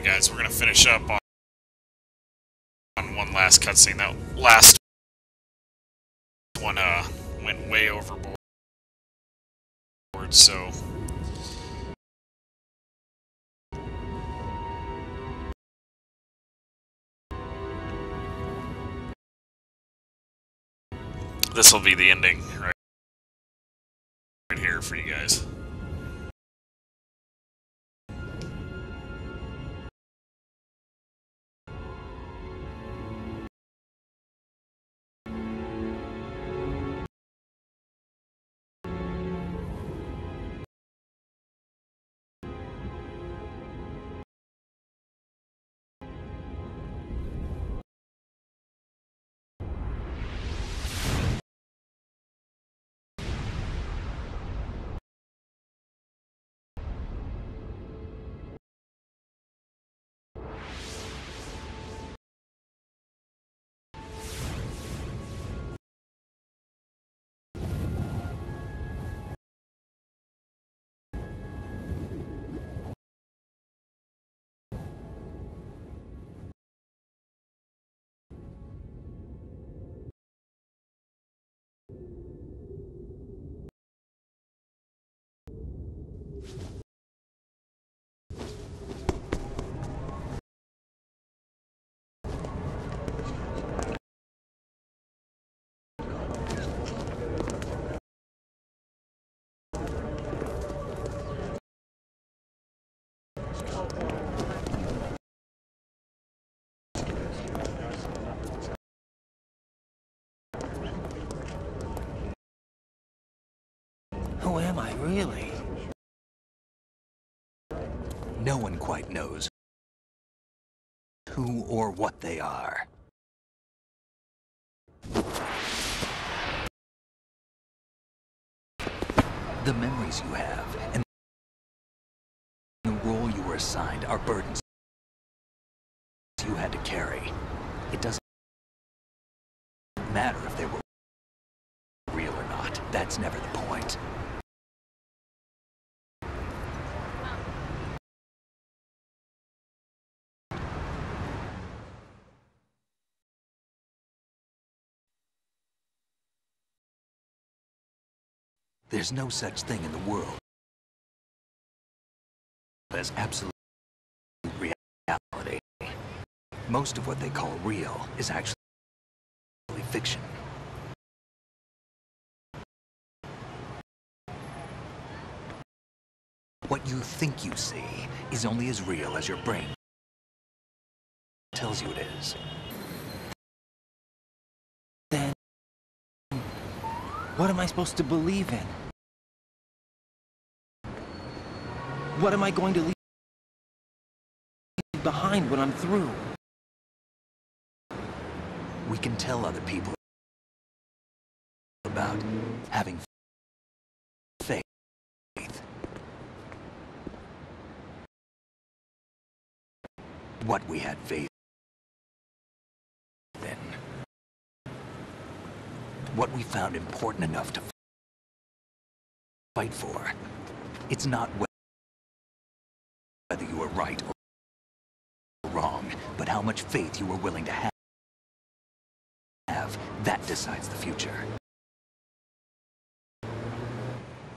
guys, we're gonna finish up on one last cutscene. That last one went way overboard, so this will be the ending right here for you guys. Who am I, really? No one quite knows who or what they are. The memories you have and the role you were assigned are burdens you had to carry. It doesn't matter if they were real or not. That's never the point. There's no such thing in the world as absolute reality. Most of what they call real is actually fiction. What you think you see is only as real as your brain tells you it is. Then, what am I supposed to believe in? What am I going to leave behind when I'm through? We can tell other people about having faith. What we had faith in. What we found important enough to fight for. It's not whether you were right or wrong, but how much faith you were willing to have. That decides the future.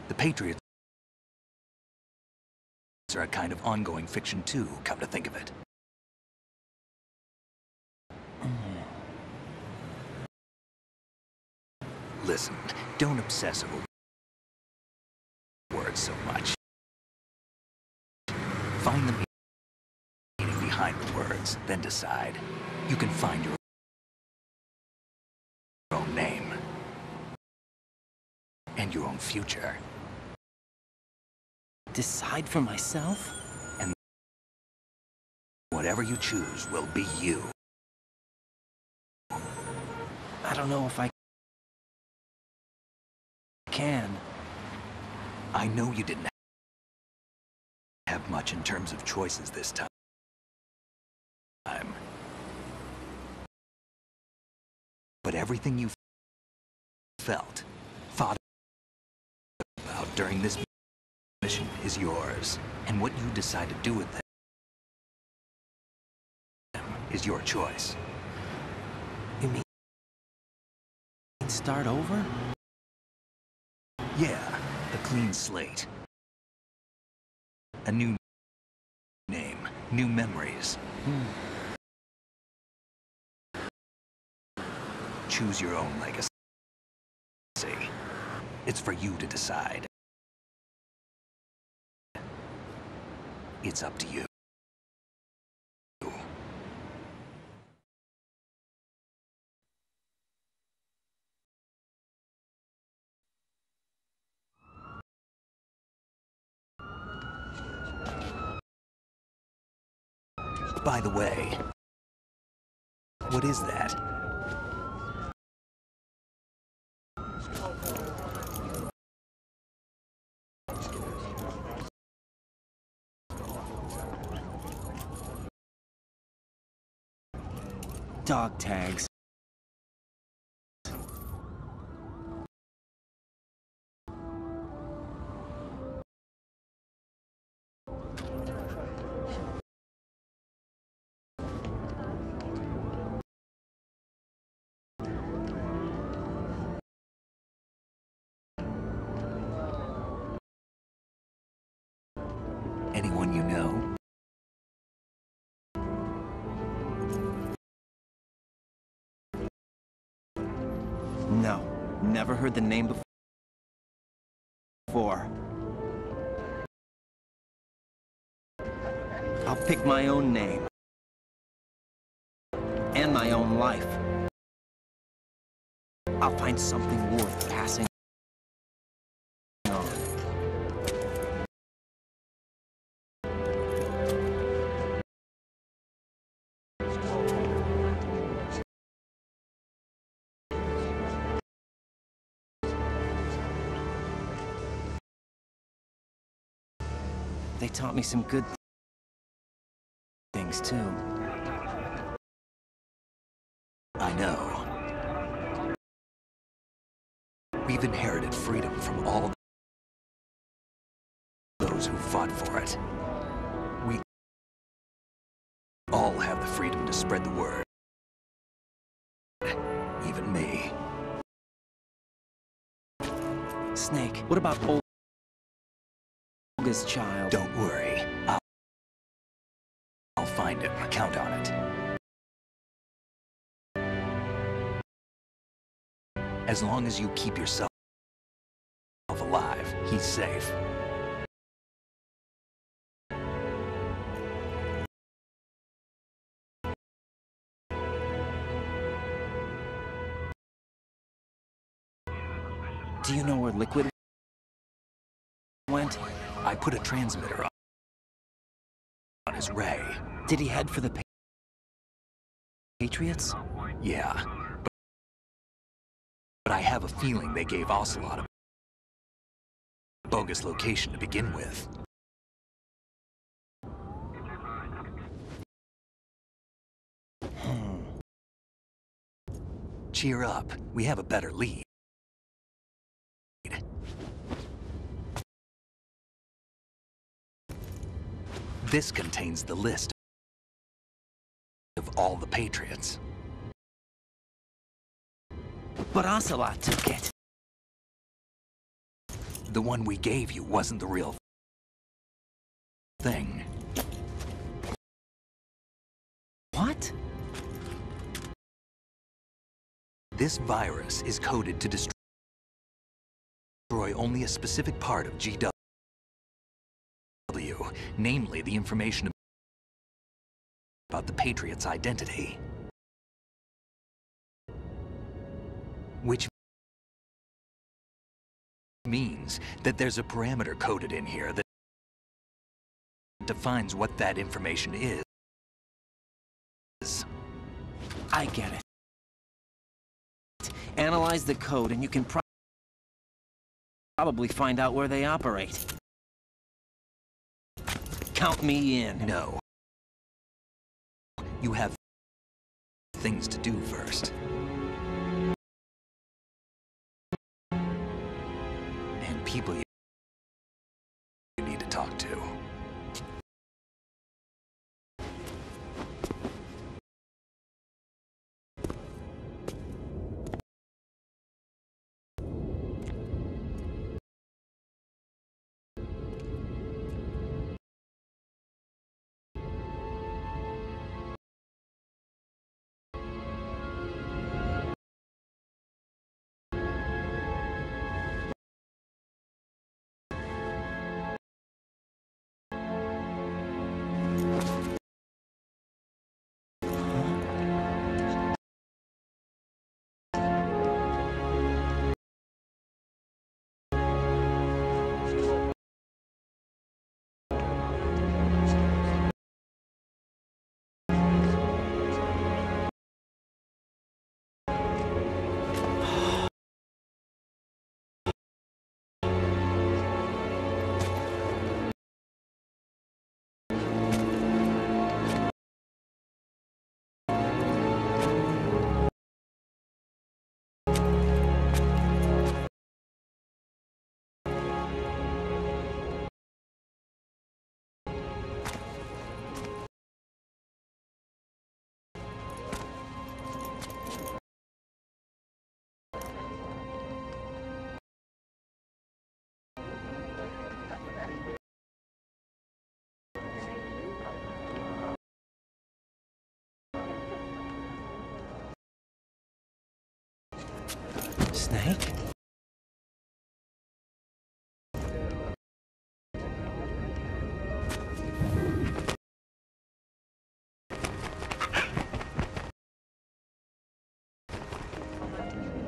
The Patriots are a kind of ongoing fiction too, come to think of it. Listen, don't obsess over words so much. Find the meaning behind the words, then decide. You can find your own name and your own future. Decide for myself? And whatever you choose will be you. I don't know if I can. I know you didn't have much in terms of choices this time. But everything you felt, thought about during this mission is yours. And what you decide to do with is your choice. You mean start over? Yeah, a clean slate. A new name, new memories. Choose your own legacy. It's for you to decide. It's up to you. By the way, what is that? Dog tags. Anyone you know? No, never heard the name before. I'll pick my own name. And my own life. I'll find something worth passing on. They taught me some good things, too. I know. We've inherited freedom from all those who fought for it. We all have the freedom to spread the word. Even me. Snake, what about Olga's child? Don't worry. I'll find him. Count on it. As long as you keep yourself alive, he's safe. Do you know where Liquid went? I put a transmitter on his ray. Did he head for the Patriots? Yeah. But I have a feeling they gave Ocelot a bogus location to begin with. Cheer up. We have a better lead. This contains the list of all the Patriots. But Ocelot took it. The one we gave you wasn't the real thing. What? This virus is coded to destroy only a specific part of GW, namely the information about the Patriots' identity. Which means that there's a parameter coded in here that defines what that information is. I get it. Analyze the code and you can probably find out where they operate. Count me in. No. You have things to do first. And people you need to talk to. Snake?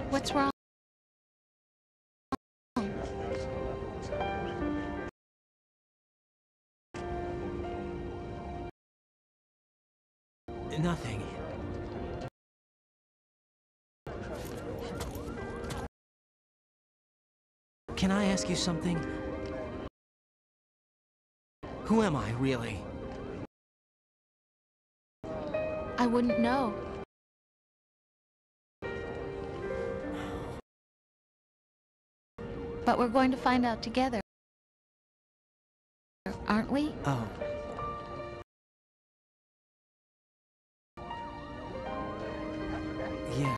What's wrong? Nothing. Can I ask you something? Who am I, really? I wouldn't know. But we're going to find out together, aren't we? Oh. Yeah.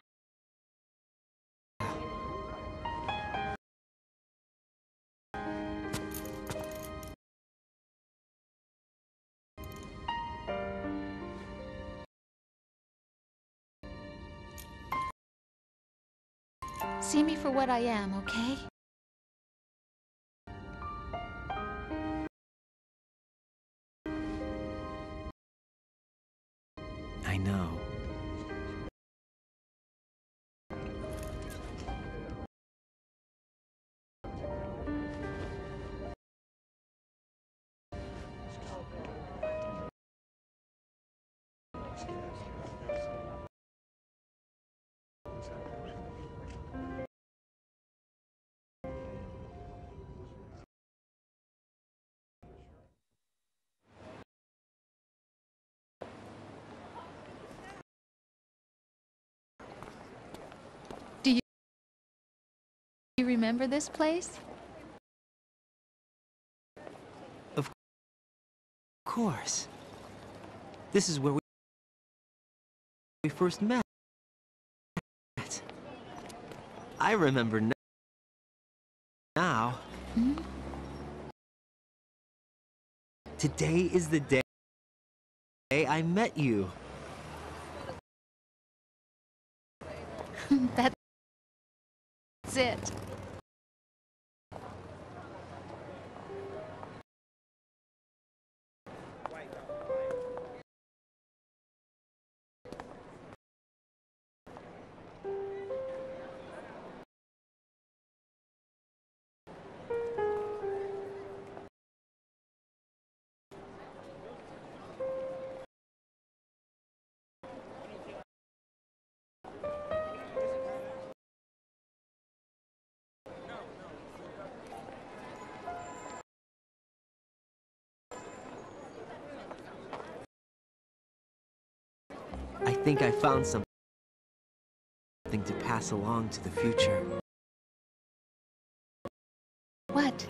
See me for what I am, okay? I know. You remember this place? Of course. This is where we first met. I remember now. Hmm? Today is the day I met you. That's it. I think I found something to pass along to the future. What?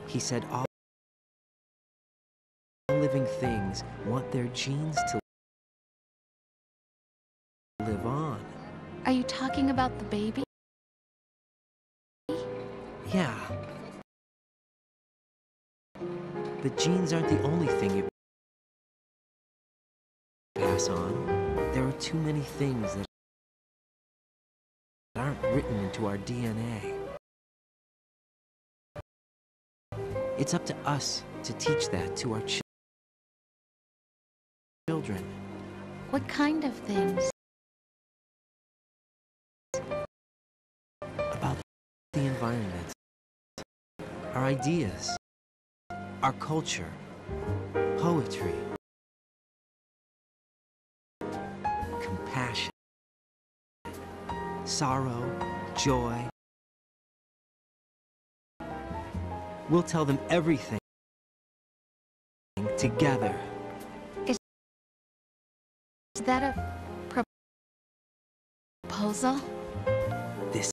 He said all living things want their genes to live on. Are you talking about the baby? Yeah. The genes aren't the only thing you pass on. There are too many things that aren't written into our DNA. It's up to us to teach that to our children. What kind of things? About the environment, our ideas, our culture, poetry, compassion, sorrow, joy. We'll tell them everything together. Is that a proposal? This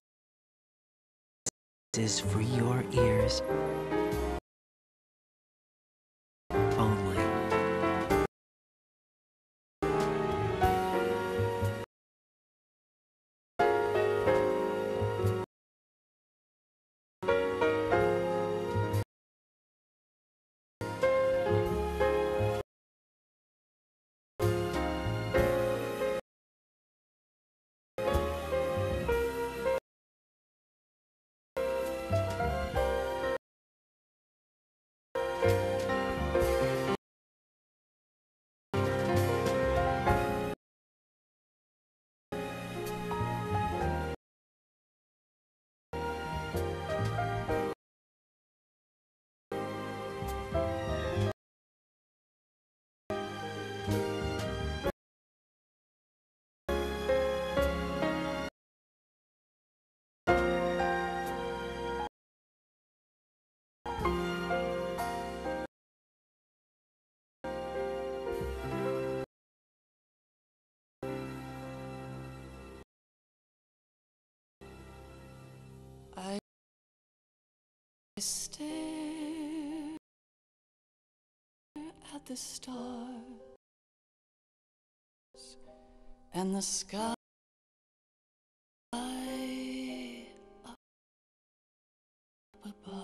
is for your ears only. at the stars and the sky up above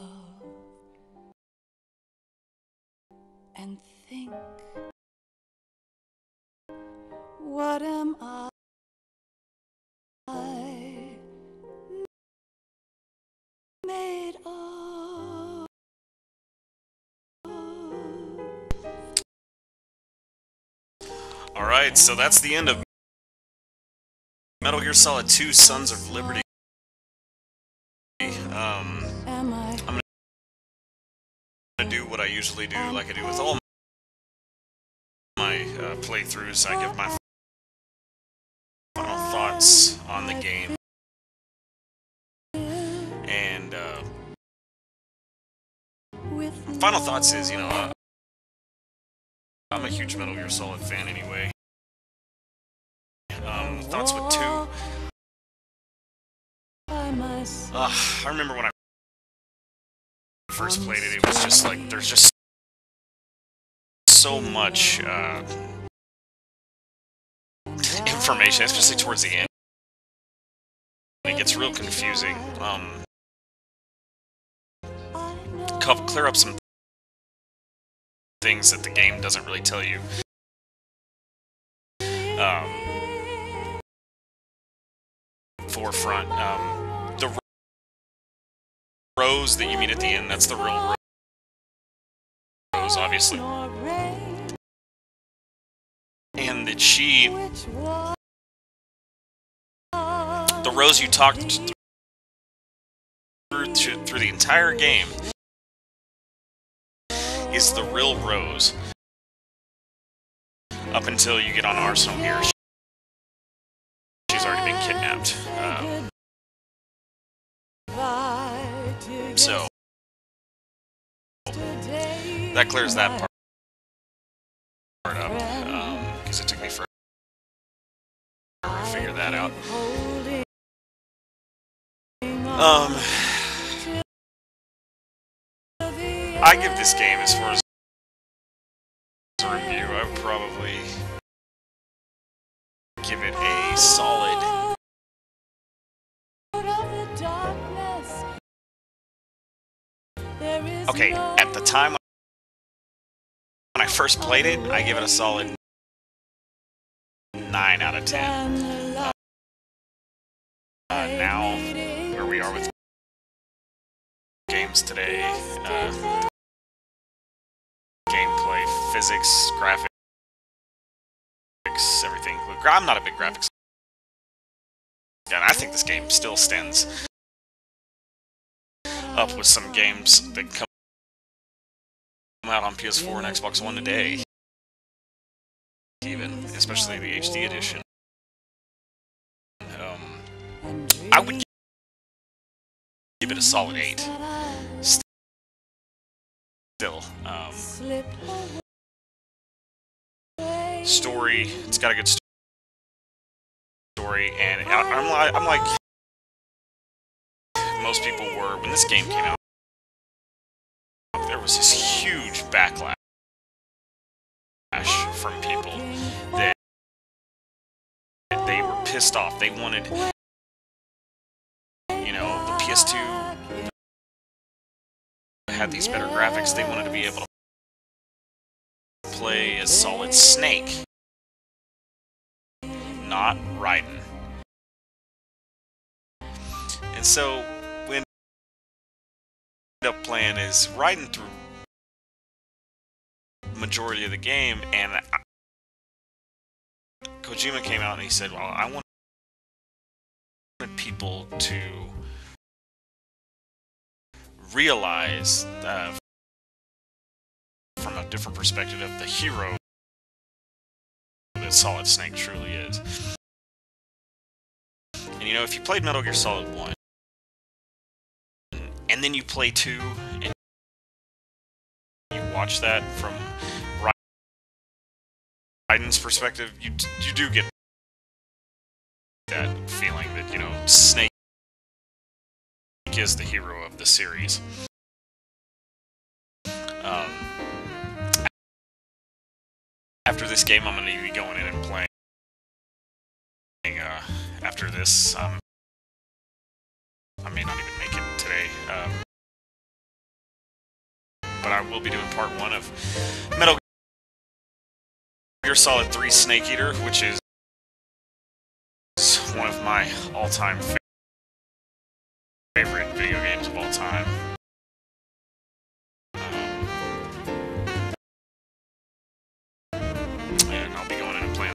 and think, what am I made of? Alright, so that's the end of Metal Gear Solid 2 Sons of Liberty. Am I I'm gonna do what I usually do, like I do with all my playthroughs. I give my final thoughts on the game. And with final thoughts is, you know, I'm a huge Metal Gear Solid fan anyway. Thoughts with 2. by myself? I remember when I first played it, it was just like, there's just so much information, especially towards the end. It gets real confusing. Clear up some things that the game doesn't really tell you. Forefront. The Rose that you meet at the end, that's the real Rose, obviously. And that she... The Rose you talked through the entire game is the real Rose. Up until you get on Arsenal here. She's already been kidnapped. So that clears that part up, because it took me forever to figure that out. I give this game, as far as a review, I would probably give it a solid... Okay, at the time when I first played it, I give it a solid 9 out of 10. Now, where we are with games today, gameplay, physics, graphics, everything. I'm not a big graphics guy. I think this game still stands up with some games that come out on PS4 and Xbox One today, even, especially the HD edition. I would give it a solid 8. Still, story, it's got a good story, and I'm like most people were when this game came out. There was this huge backlash from people that they were pissed off. They wanted, you know, the PS2 had these better graphics. They wanted to be able to play as Solid Snake, not Raiden. And so we ended up playing as Raiden through the majority of the game, and Kojima came out and he said, well, I wanted people to realize from a different perspective of the hero that Solid Snake truly is. And you know, if you played Metal Gear Solid 1, and then you play 2, and you watch that from Raiden's perspective, you do get that feeling that, you know, Snake is the hero of the series. this game, I'm going to be going in and playing. After this, I may not even make it today. But I will be doing part 1 of Metal Gear Solid 3 Snake Eater, which is one of my all-time favorite video games of all time. And I'll be going in and playing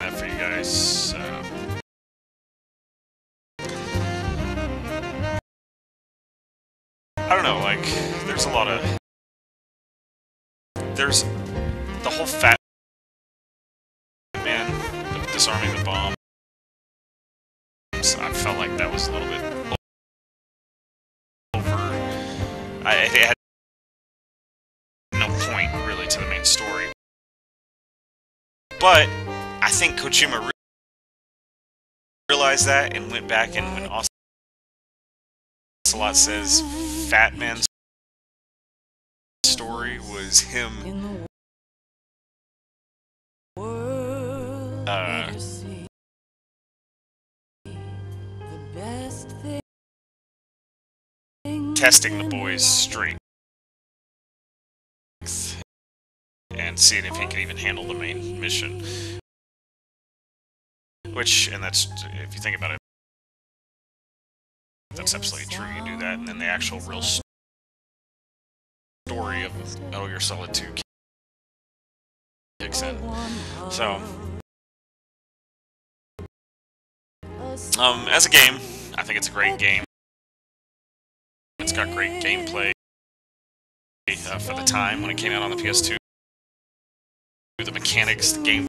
that for you guys. I don't know, like, there's a lot of... There's the whole Fat Man disarming the bomb. I felt like that was a little bit over. It had no point, really, to the main story. But I think Kojima realized that and went back, and when Ocelot says Fat Man's story was him testing the boy's strength and seeing if he could even handle the main mission. Which, and that's, if you think about it, that's absolutely true. You do that, and then the actual real story of Metal Gear Solid 2 kicks in. So, as a game, I think it's a great game. It's got great gameplay for the time when it came out on the PS2. The mechanics, the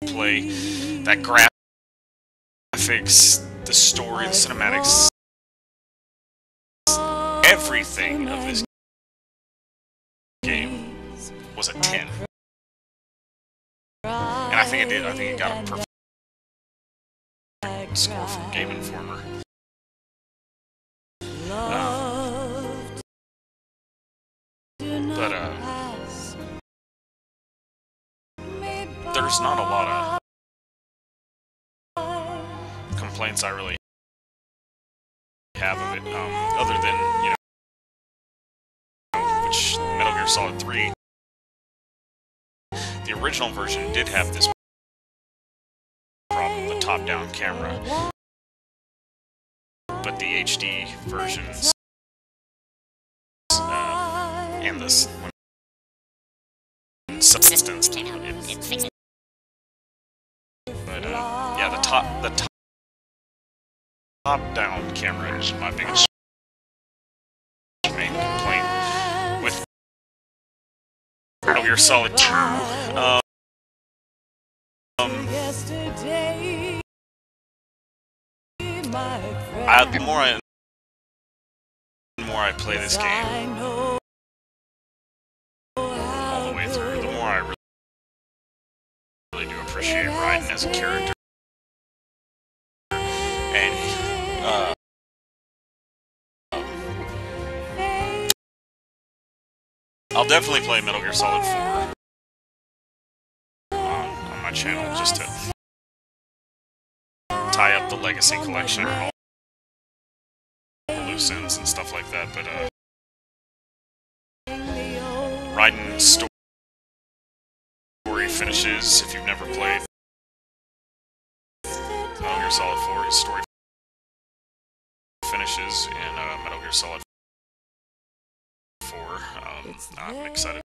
gameplay, that graphics, the story, the cinematics, everything of this game was a 10. And I think it did. I think it got a perfect score from Game Informer. There's not a lot of complaints I really have of it, other than, you know, which Metal Gear Solid 3, the original version did have this problem, the top-down camera, but the HD versions and this subsistence came out, it fixed it. But yeah, the top-down camera is my biggest main complaint with Metal Gear Solid 2. The more I play this game all the way through, the more I really do appreciate Raiden as a character. And I'll definitely play Metal Gear Solid 4 on my channel, just to tie up the Legacy Collection and all the loose ends and stuff like that. But Raiden's story finishes, if you've never played Metal Gear Solid 4, his story finishes in Metal Gear Solid 4. I'm excited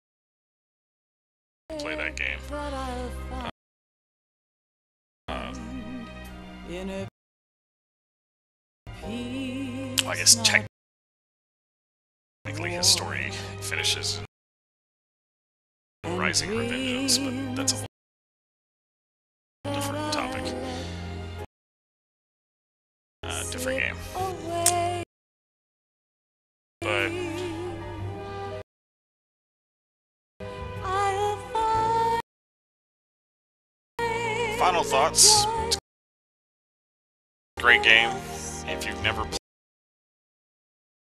to play that game. I guess technically his story finishes in Rising Revengeance, but that's a whole different topic. Different game. But final thoughts. Great game. If you've never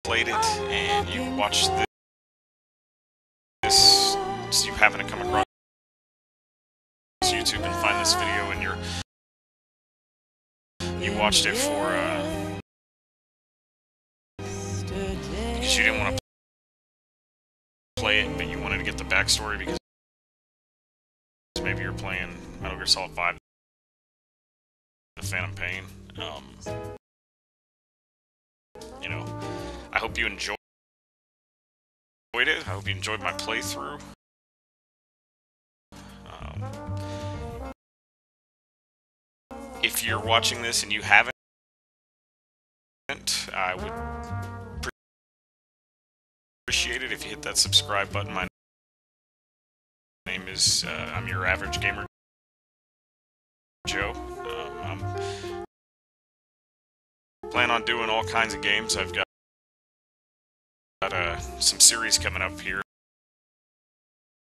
played it and you watched this, you happen to come across YouTube and find this video and you watched it for because you didn't want to play it, but you wanted to get the backstory because maybe you're playing Metal Gear Solid 5, The Phantom Pain. You know, I hope you enjoyed it. I hope you enjoyed my playthrough. If you're watching this and you haven't, I would appreciate it if you hit that subscribe button. My name is, I'm your average gamer, Joe. I'm planning on doing all kinds of games. I've got some series coming up here.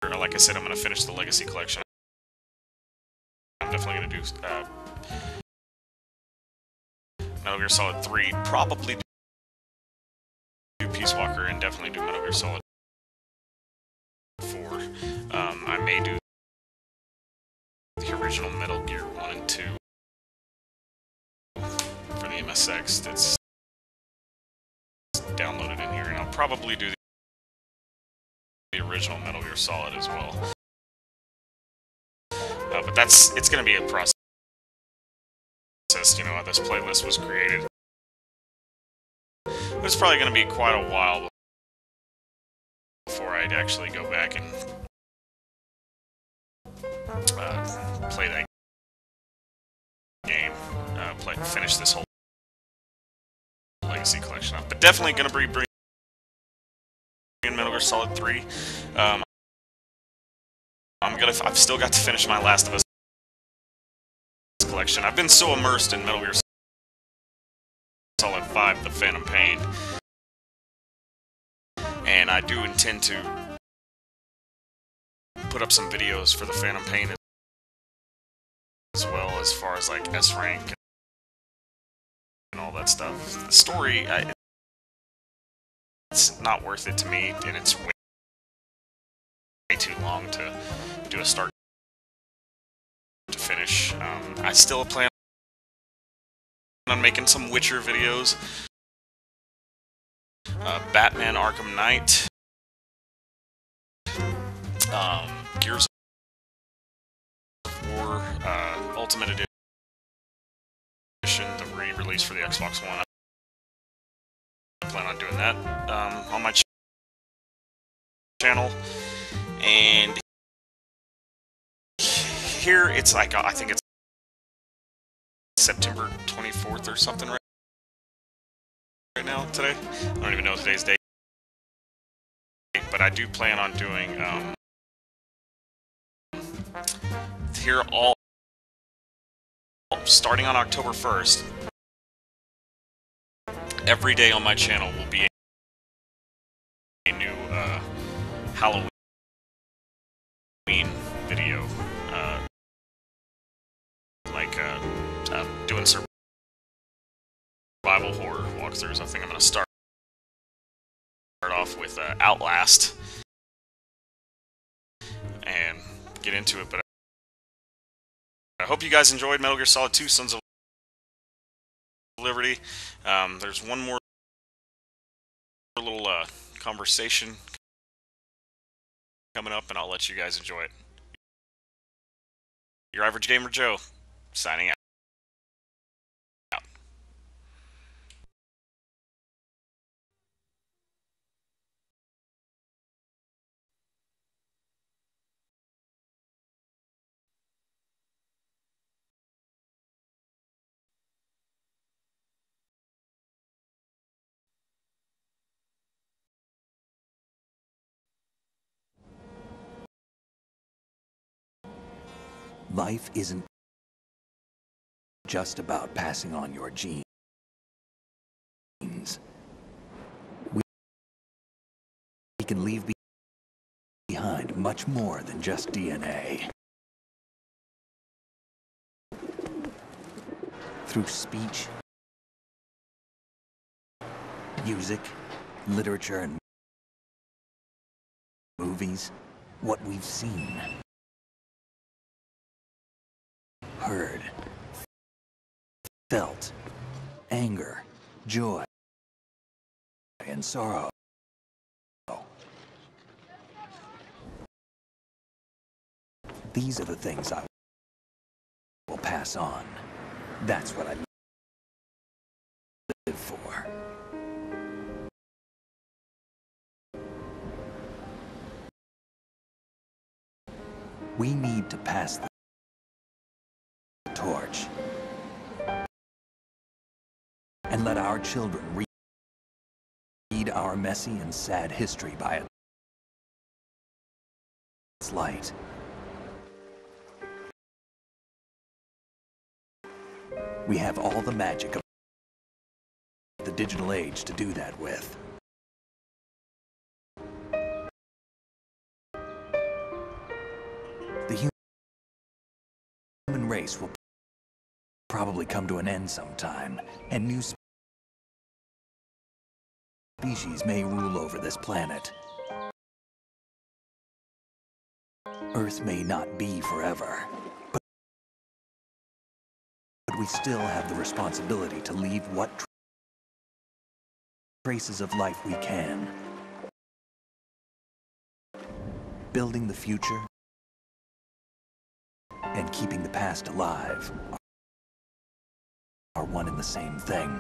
Like I said, I'm going to finish the Legacy Collection. I'm definitely going to do Metal Gear Solid 3, probably do Peace Walker, and definitely do Metal Gear Solid 4. I may do the original Metal Gear 1 and 2 for the MSX that's downloaded in here, and I'll probably do the original Metal Gear Solid as well. But it's going to be a process. You know how this playlist was created. But it's probably going to be quite a while before I'd actually go back and play that game, finish this whole Legacy Collection up. But definitely going to be bringing Metal Gear Solid 3. I've still got to finish my Last of Us collection. I've been so immersed in Metal Gear Solid 5, The Phantom Pain, and I do intend to put up some videos for The Phantom Pain as well, as far as like S rank and all that stuff. The story, it's not worth it to me, and it's way too long to do a start to finish. I still plan on making some Witcher videos. Batman Arkham Knight. Gears of War Ultimate Edition, the re-release for the Xbox One. I plan on doing that on my channel. And here it's like, I think it's September 24th or something right now, today. I don't even know today's date. But I do plan on doing, here all, starting on October 1st, every day on my channel will be a new Halloween video, doing survival horror walkthroughs. I think I'm going to start off with Outlast and get into it, but I hope you guys enjoyed Metal Gear Solid 2 Sons of Liberty. There's one more little conversation coming up, and I'll let you guys enjoy it. Your Average Gamer Joe, signing out. Life isn't just about passing on your genes. We can leave behind much more than just DNA. Through speech, music, literature, and movies, what we've seen, heard, felt, anger, joy, and sorrow. These are the things I will pass on. That's what I live for. We need to pass the torch and let our children read our messy and sad history by its light. We have all the magic of the digital age to do that with. The human race will probably come to an end sometime, and new species may rule over this planet. Earth may not be forever, but we still have the responsibility to leave what traces of life we can. Building the future and keeping the past alive are one and the same thing.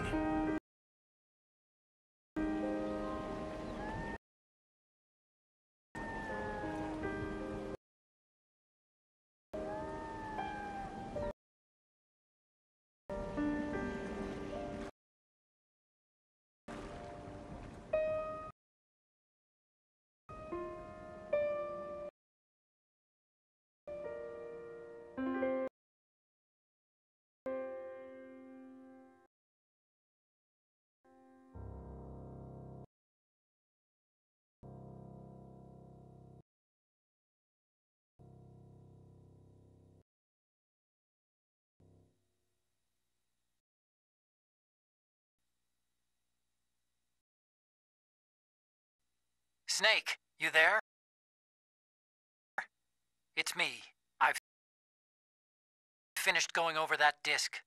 Snake, you there? It's me. I've finished going over that disc.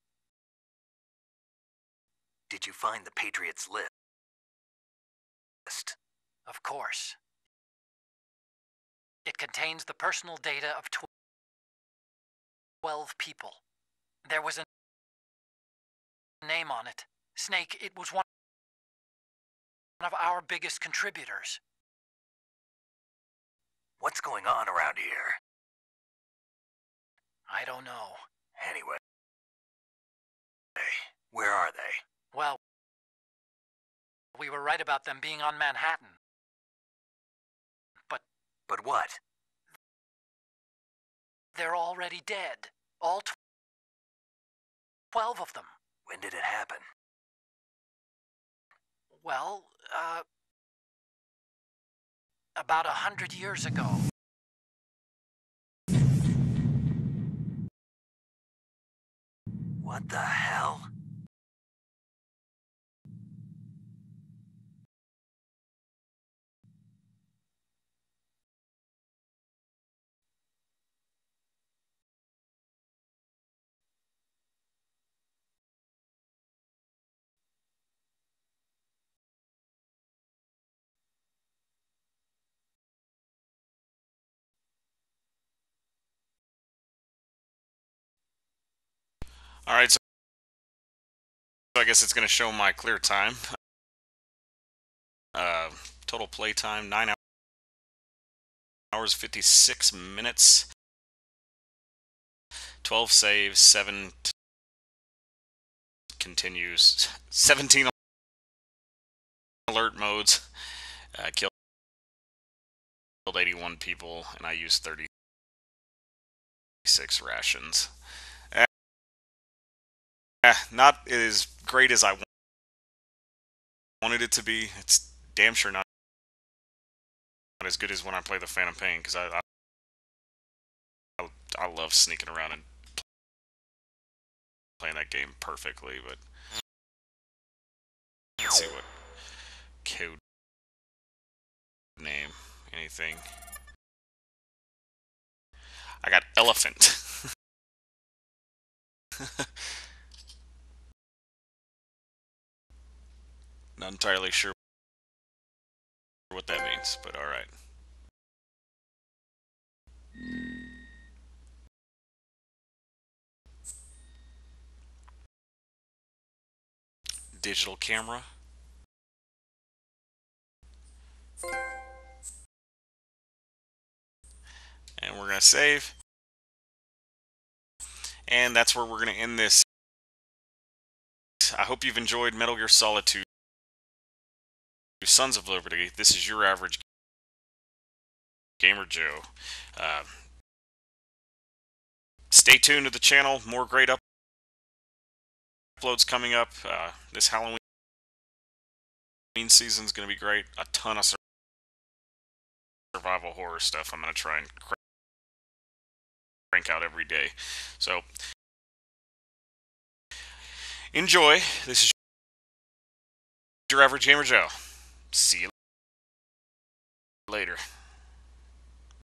Did you find the Patriots list? Of course. It contains the personal data of 12 people. There was a name on it. Snake, it was one of our biggest contributors. What's going on around here? I don't know. Anyway, where are they? Well, we were right about them being on Manhattan. But what? They're already dead. All 12 of them. When did it happen? Well, about 100 years ago. What the hell? Alright, so I guess it's going to show my clear time. Total play time, 9 hours, 56 minutes. 12 saves, 7 continues, 17 alert modes. Killed 81 people, and I used 36 rations. Not as great as I wanted it to be. It's damn sure not as good as when I play the Phantom Pain, because I love sneaking around and playing that game perfectly. But let's see what code name, anything. I got elephant. Not entirely sure what that means, but alright. Digital camera. And we're going to save. And that's where we're going to end this. I hope you've enjoyed Metal Gear Solid 2 Sons of Liberty. This is your average Gamer Joe. Stay tuned to the channel. More great uploads coming up. This Halloween season is going to be great. A ton of survival horror stuff I'm going to try and crank out every day. So, enjoy. This is your average Gamer Joe. See you later.